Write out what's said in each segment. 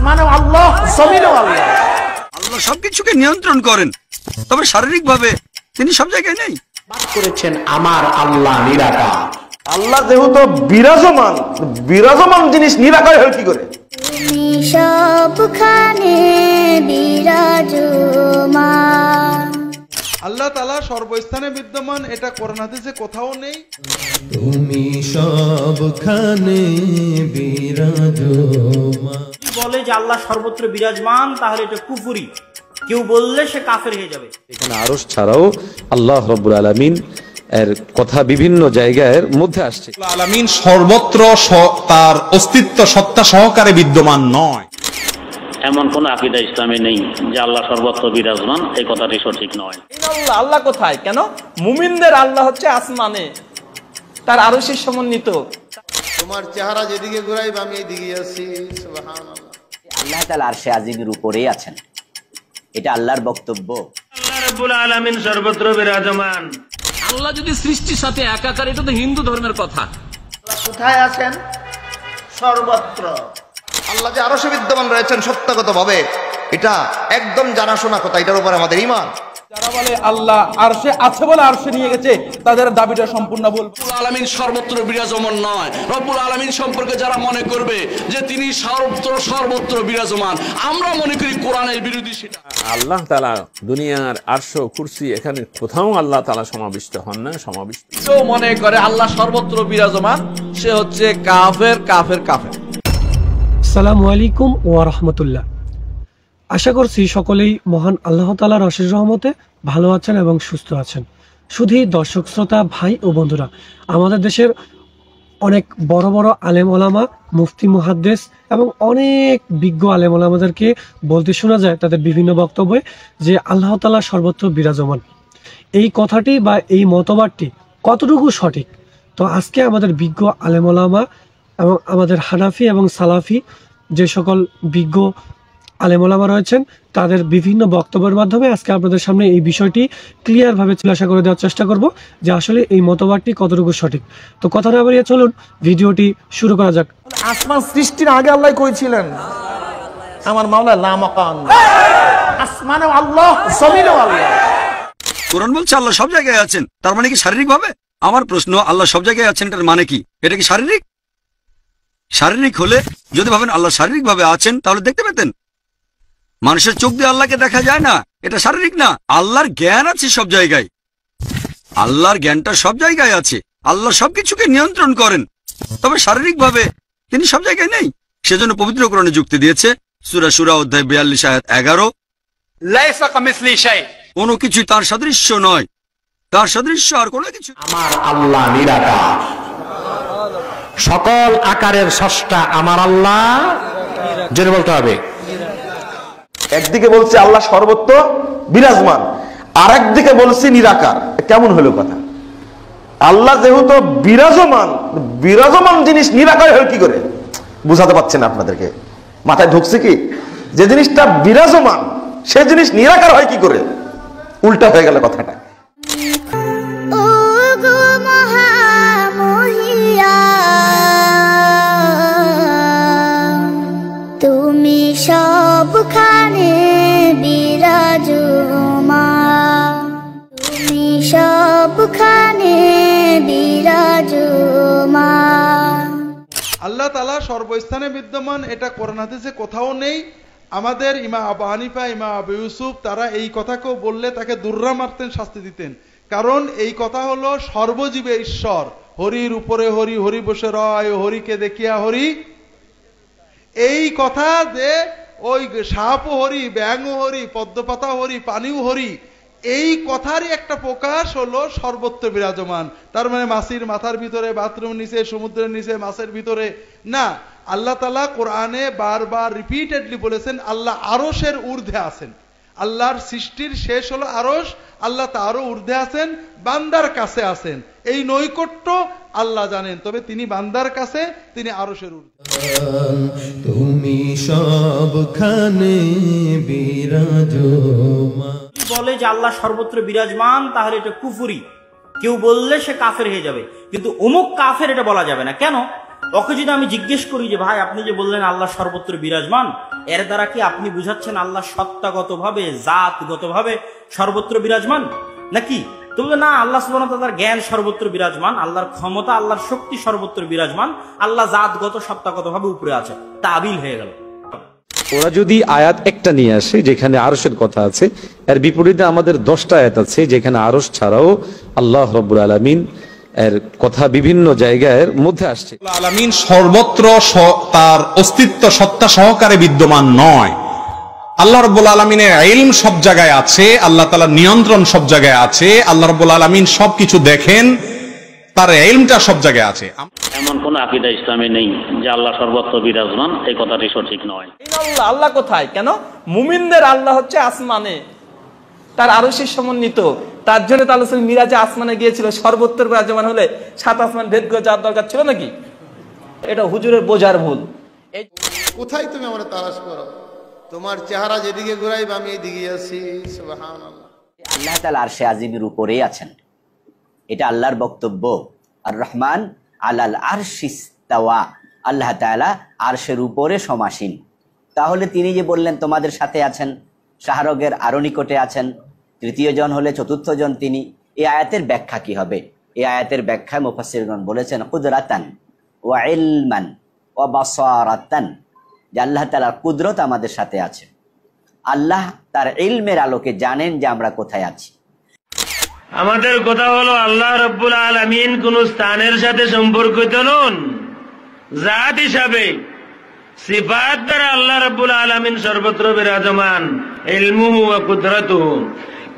আসমানেও আল্লাহ, জমিনেও আল্লাহ। আল্লাহ সবকিছুকে নিয়ন্ত্রণ করেন, তবে শারীরিকভাবে তিনি সব জায়গায় নেই। বাস করেছেন আমার আল্লাহ নিরাকার। আল্লাহ যেহেতু বিরাজমান, বিরাজমান জিনিস নিরাকার হয় কি করে? তুমি সবখানে বিরাজমান। আল্লাহ তাআলা সর্বস্থানে বিদ্যমান, এটা কোরআন হাদিসে কোথাও নেই। তুমি সবখানে বিরাজমান। বলে যে আল্লাহ সর্বত্র বিরাজমান, তাহলে এটা কুফরি। কেউ বললে সে কাফের হয়ে যাবে। এখানে আরশ ছাড়াও আল্লাহ রাব্বুল আলামিন এর কথা বিভিন্ন জায়গার মধ্যে আসছে। আলামিন সর্বত্র তার অস্তিত্ব সত্তা সহকারে বিদ্যমান নয়। এমন কোন আকীদা ইসলামে নেই যে আল্লাহ সর্বত্র বিরাজমান, এই কথাটি সঠিক নয়। আল্লাহ কোথায়? কেন? মুমিনদের আল্লাহ হচ্ছে আসমানে, তার আরশে সমন্বিত। তোমার চেহারা যেদিকে ঘুরাইবে আমি এইদিকে আছি। সুবহানাল্লাহ। আল্লাহ তাআলা আরশে আজিমের উপরেই আছেন, এটা আল্লাহর বক্তব্য। আল্লাহ রাব্বুল আলামিন সর্বত্র বিরাজমান। আল্লাহ যদি সৃষ্টির সাথে একাকার, এটা তো হিন্দু ধর্মের কথা। কোথায় আছেন? সর্বত্র। আল্লাহ যে আরশে বিদ্যমান রয়েছেন সত্যগতভাবে, এটা একদম জানাশোনা কথা, এটার উপর আমাদের ঈমান। যারা বলে আল্লাহ আরশে আছে বলে আরশে নিয়ে গেছে, তাদের দাবিটা সম্পূর্ণ ভুল। রব্বুল আলামিন সর্বত্র বিরাজমান নয়। রব্বুল আলামিন সম্পর্কে যারা মনে করবে যে তিনি সর্বত্র বিরাজমান, আমরা মনে করি কোরআনের বিরোধী সেটা। আল্লাহ তাআলা দুনিয়ার আরশ, কুরসি, এখানে কোথাও আল্লাহ তাআলা সমাবিষ্ট হন না। সমাবিষ্ট কেউ মনে করে আল্লাহ সর্বত্র বিরাজমান, সে হচ্ছে কাফের কাফের কাফের। আসসালামু আলাইকুম ওয়া রাহমাতুল্লাহ। আশা করছি সকলেই মহান আল্লাহ তাআলার অশেষ রহমতে ভালো আছেন এবং সুস্থ আছেন। শুধুই দর্শক শ্রোতা ভাই ও বন্ধুরা, আমাদের দেশের অনেক বড় বড় আলেম ওলামা, মুফতি, মুহাদ্দিস এবং অনেক বিজ্ঞ আলেম ওলামাদেরকে বলতে শোনা যায় তাদের বিভিন্ন বক্তব্যে যে আল্লাহ তাআলা সর্বত্র বিরাজমান। এই কথাটি বা এই মতবাদটি কতটুকু সঠিক? তো আজকে আমাদের বিজ্ঞ আলেম ওলামা এবং আমাদের হানাফি এবং সালাফি যে সকল বিজ্ঞ আলেম ওলামা রয়েছেন, তাদের বিভিন্ন বক্তব্যের মাধ্যমে আজকে আপনাদের সামনে এই বিষয়টি ক্লিয়ারভাবে খুলাসা করে দেওয়ার চেষ্টা করব যে আসলে এই মতবাদটি কতটুকু সঠিক। তো কথা না বাড়িয়ে চলুন ভিডিওটি শুরু করা যাক। আসমান সৃষ্টির আগে আল্লাহ করেছিলেন, আমার মাওলা লা মাকান। আসমানেও আল্লাহ, জমিনেও আল্লাহ। কোরআন বলছে আল্লাহ সব জায়গায় আছেন, তার মানে কি শারীরিক ভাবে? আমার প্রশ্ন, আল্লাহ সব জায়গায় আছেন এটার মানে কি? এটা কি শারীরিক? শারীরিক হলে যদি ভাবেন আল্লাহ শারীরিক ভাবে আছেন, তাহলে দেখতে পেতেন। মানুষের চোখ দিয়ে আল্লাহকে দেখা যায় না, এটা শারীরিক না। আল্লাহর জ্ঞান আছে সব জায়গায়, আল্লাহর জ্ঞানটা সব জায়গায় আছে। আল্লাহ সবকিছুকে নিয়ন্ত্রণ করেন, তবে শারীরিক ভাবে তিনি সব জায়গায় নেই। সেজন্য পবিত্র কোরআনে যুক্তি দিয়েছে, সূরা সূরা অধ্যায় 42 আয়াত 11, লাইসা কামিসলি শাই, কোনো কিছু তার সাদৃশ্য নয়, তার সাদৃশ্য আর কোনো কিছু। আমার আল্লাহ নিরাকার, সকল আকারের স্রষ্টা আমার আল্লাহ। জেনে বলতে হবে, একদিকে বলছে আল্লাহ সর্বত্র বিরাজমান, আর একদিকে বলছে নিরাকার। কেমন হলো কথা? আল্লাহ যেহেতু বিরাজমান, বিরাজমান জিনিস নিরাকার হয় কি করে? বুঝাতে পারছেন আপনাদেরকে? মাথায় ঢুকছে কি যে জিনিসটা বিরাজমান সে জিনিস নিরাকার হয় কি করে? উল্টা হয়ে গেল কথাটা। তুমি সবখানে বিরাজমান, তুমি সবখানে বিরাজমান। আল্লাহ তাআলা সর্বস্থানে বিদ্যমান, এটা কোরআন হাদিসে কোথাও নেই। আমাদের ইমাম আবু হানিফা, ইমাম আবু ইউসুফ, তারা এই কথাকেও বললে তাকে দুর্রা মারতেন, শাস্তি দিতেন। কারণ এই কথা হলো সর্বজীবে ঈশ্বর, হরির উপরে হরি, হরি বসে রয়, হরিকে দেখিয়া হরি। এই কথা যে ওই সাপও হরি, ব্যাঙও হরি, পদ্মপাতা হরি, পানিও হরি, এই কথারই একটা প্রকাশ হলো সর্বত্র বিরাজমান। তার মানে মাছির মাথার ভিতরে, বাথরুম নিচে, সমুদ্রের নিচে, মাছের ভিতরে না। আল্লাহ তাআলা কোরআনে বারবার রিপিটেডলি বলেছেন আল্লাহ আরশের ঊর্ধ্বে আছেন। আল্লাহর সৃষ্টির শেষ হলো আরশ, আল্লাহ তারও ঊর্ধ্বে আছেন, বান্দার কাছে আছেন। এই নৈকট্য আল্লাহ জানেন, তবে তিনি বান্দার কাছে, তিনি আরশের ঊর্ধ্বে। তুমি সবখানে বিরাজমান। বলে যে আল্লাহ সর্বত্র বিরাজমান, তাহলে এটা কুফরি। কেউ বললে সে কাফের হয়ে যাবে, কিন্তু অমুক কাফের এটা বলা যাবে না। কেন? ওকে যদি আমি জিজ্ঞেস করি যে ভাই আপনি যে বললেন আল্লাহ সর্বত্র বিরাজমান, এর দ্বারা কি আপনি বুঝাচ্ছেন আল্লাহ সত্তাগত ভাবে জাতগত ভাবে সর্বত্র বিরাজমান নাকি? তো না, আল্লাহ সুবহানাহু ওয়া তাআলার জ্ঞান সর্বত্র বিরাজমান, আল্লাহর ক্ষমতা আল্লাহর শক্তি সর্বত্র বিরাজমান, আল্লাহ জাতগত সত্তাগত ভাবে উপরে আছে, তাবিল হয়ে গেল। ওরা যদি আয়াত একটা নিয়ে আসে যেখানে আরশের কথা আছে, এর বিপরীতে আমাদের 10টা আয়াত আছে যেখানে আরশ ছাড়াও আল্লাহ রাব্বুল আলামিন এর কথা বিভিন্ন জায়গার মধ্যে আসছে। আলামিন সর্বত্র তার অস্তিত্ব সত্তা সহকারে বিদ্যমান নয়। আল্লাহ রাব্বুল আলামিনের ইলম সব জায়গায় আছে, আল্লাহ তাআলার নিয়ন্ত্রণ সব জায়গায় আছে, আল্লাহ রাব্বুল আলামিন সবকিছু দেখেন, তার ইলমটা সব জায়গায় আছে। এমন কোন আকীদা ইসলামে নেই যে আল্লাহ সর্বত্র বিরাজমান, এই কথাটি সঠিক নয়। আল্লাহ কোথায়? কেন? মুমিনদের আল্লাহ হচ্ছে আসমানে, তার আরশের সমন্বিত। তার জন্য তো আল্লাহ মিরাজে আসমানে গিয়েছিল, সর্বত্র বিরাজমান হলে 7 আসমান ভেদ করে যাওয়ার দরকার ছিল নাকি? এটা হুজুরের বোঝার ভুল। কোথায় তুমি আমরা তালাশ করো? তোমার চেহারা যেদিকে ঘুরাইবে আমি এইদিকে আছি। সুবহানাল্লাহ। আল্লাহ তাআলা আরশে আজিমের উপরেই আছেন, এটা আল্লাহর বক্তব্য। আর রহমান আলাল আরশিস্তাওয়া, আল্লাহ তাআলা আরশের উপরে সমাসীন। তাহলে তিনি যে বললেন তোমাদের সাথে আছেন, শাহরগের আরো নিকটে আছেন, তৃতীয় জন হলে চতুর্থ জন তিনি, এই আয়াতের ব্যাখ্যা কি হবে? এই আয়াতের ব্যাখ্যায় মুফাসসিরগণ বলেছেন কুদরাতান ওয়া ইলমান ওয়া বাসারাতান, যে আল্লাহ তাআলার কুদরত আমাদের সাথে আছে, আল্লাহ তার ইলমের আলোকে জানেন যে আমরা কোথায় আছি। আমাদের কথা হলো আল্লাহ রাব্বুল আলামিন কোন স্থানের সাথে সম্পর্কিত নন, জাত হিসাবে সিফাত দ্বারা আল্লাহ রাব্বুল আলামিন সর্বত্র বিরাজমান, ইলমুহু ওয়া কুদরাতুহু,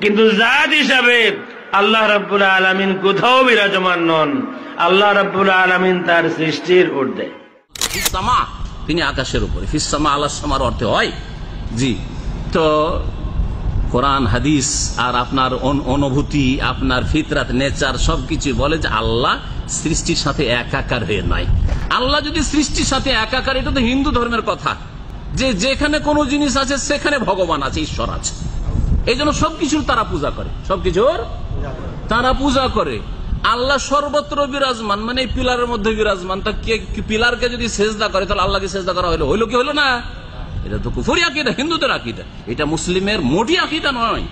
কিন্তু জাত হিসাবে আল্লাহ রাব্বুল আলামিন কোথাও বিরাজমান নন। আল্লাহ রাব্বুল আলামিন তার সৃষ্টির ঊর্ধ্বে। ফিসসামা, তিনি আকাশের উপরে। ফিসসামা আলাস সামার অর্থে হয় জি। তো কোরআন হাদিস আর আপনার অনুভূতি, আপনার ফিতরাত, নেচার সবকিছু বলে যে আল্লাহ সৃষ্টির সাথে একাকার হয়ে নাই। আল্লাহ যদি সৃষ্টির সাথে একাকার, এটা তো হিন্দু ধর্মের কথা, যে যেখানে কোনো জিনিস আছে সেখানে ভগবান আছে, ঈশ্বর আছে। এই জন্য সবকিছুর তারা পূজা করে, সবকিছুর তারা পূজা করে। আল্লাহ সর্বত্র বিরাজমান মানে পিলারের মধ্যে বিরাজমান। তা পিলারকে যদি সেজদা করে তাহলে আল্লাহকে সেজদা করা হইলো কি হলো না? এটা তো কুফরি আকীদা, হিন্দুদের আকীদা, এটা মুসলিমের মোটি আকীদা নয়।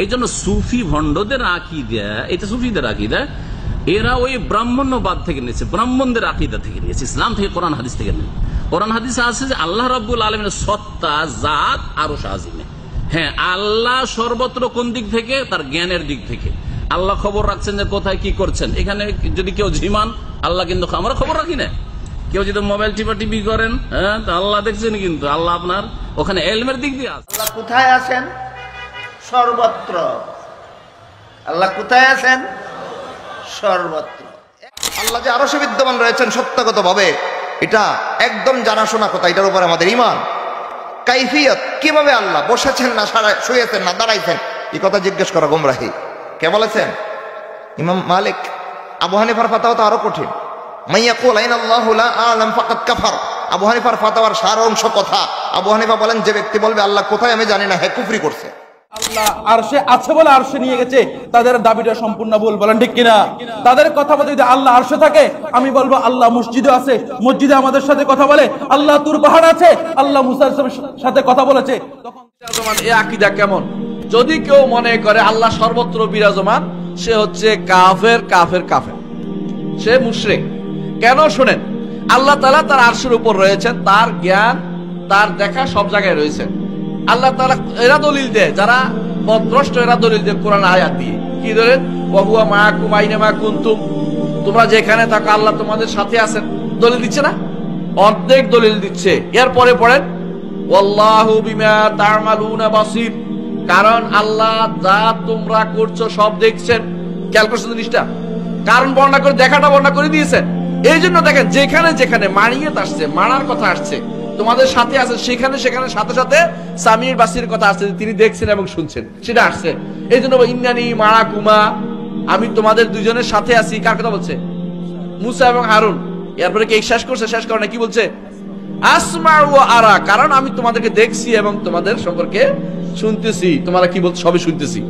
এই জন্য সুফি ভণ্ডদের আকীদা, এটা সুফিদের আকীদা, এরা ওই ব্রাহ্মণ্যবাদ থেকে নিয়েছে, ব্রাহ্মণদের আকীদা থেকে নিয়েছে, ইসলাম থেকে, কোরআন হাদিস থেকে নেই। কোরআন হাদিসে আছে যে আল্লাহ রাব্বুল আলামিনের সত্তা, জাত আরশ আজিমে। হ্যাঁ, আল্লাহ সর্বত্র কোন দিক থেকে? তার জ্ঞানের দিক থেকে। আল্লাহ খবর রাখছেন যে কোথায় কি করছেন। এখানে যদি কেউ ঝিমান, আল্লাহ কিন্তু, আমরা খবর রাখি না। কেউ যদি মোবাইল টিপি করেন, হ্যাঁ, আল্লাহ দেখছেন, কিন্তু আল্লাহ আপনার ওখানে এলমের দিক দিয়ে আছে। আল্লাহ কোথায় আছেন? সর্বত্র। আল্লাহ কোথায় আছেন? সর্বত্র। আল্লাহ যে আরশে বিদ্যমান রয়েছেন সত্তাগত ভাবে, এটা একদম জানাশোনা কথা, এটার উপর আমাদের ঈমান। কাইফিয়ত, কিভাবে আল্লাহ বসেছেন না শুয়েছেন না দাঁড়াইছেন, এই কথা জিজ্ঞেস করা গোমরাহি। কে বলেছেন? ইমাম মালিক। আবু হানিফার ফাতাওয়া তো আরো কঠিন। মাইয়াকুল আইনাল্লাহু লা আ'লাম ফাকাদ কাফার। আবু হানিফার ফাতাওয়ার সার অংশ কথা। আবু হানিফা বলেন যে ব্যক্তি বলবে আল্লাহ কোথায় আমি জানি না, হে কুফরি করছে। আল্লাহ আরশে আছে বলে আরশে নিয়ে গেছে, তাদের দাবিটা সম্পূর্ণ ভুল। বলেন ঠিক কিনা? তাদের কথা বলতে যদি আল্লাহ আরশে থাকে, আমি বলবো আল্লাহ মসজিদে আছে, মসজিদে আমাদের সাথে কথা বলে। আল্লাহ তুর পাহাড় আছে, আল্লাহ মুসার সাথে কথা বলেছে। তখন এই আকীদা কেমন? যদি কেউ মনে করে আল্লাহ সর্বত্র বিরাজমান, সে হচ্ছে কাফের, সে মুশরিক। কেন? শোনেন, আল্লাহ তাআলা তার আরশের উপর রয়েছেন, তার জ্ঞান, তার দেখা সব জায়গায় রয়েছে। আল্লাহ তাআলা এরা দলিল দেয়, যারা পথভ্রষ্ট, এরা দলিল দেয় কোরআন আয়াত দিয়ে। কি দলিল? ওয়া হুয়া মাআকুম আইনামা কুনতুম, তোমরা যেখানে থাকো আল্লাহ তোমাদের সাথে আছেন। দলিল দিচ্ছে না? অর্ধেক দলিল দিচ্ছে। এরপরে পড়েন ওয়াল্লাহু বিমা তা'মালুনা বাসীর, কারণ আল্লাহ যা তোমরা করছো সব দেখছেন। খেয়াল করছো জিনিসটা? কারণ বর্ণনা করে, দেখাটা বর্ণনা করে দিয়েছেন। এই জন্য দেখেন যেখানে যেখানে মারিয়াত আসছে, মারার কথা আসছে, তোমাদের সাথে আছে, সেখানে সাথে সাথে সামির বাসির কথা আসছে, তিনি দেখছেন এবং শুনছেন, সেটা আসছে। এই জন্য ইন্নানি মারাকুমা, আমি তোমাদের দুজনের সাথে আছি। কার কথা বলছে? মুসা এবং হারুন। এরপরে কি শেষ করছে? শেষ করে না, কি বলছে? আসমা ওয়া আরা, কারণ আমি তোমাদেরকে দেখছি এবং তোমাদের সম্পর্কে শুনতেছি। তোমরা কি বলছো? সবই শুনতেছি।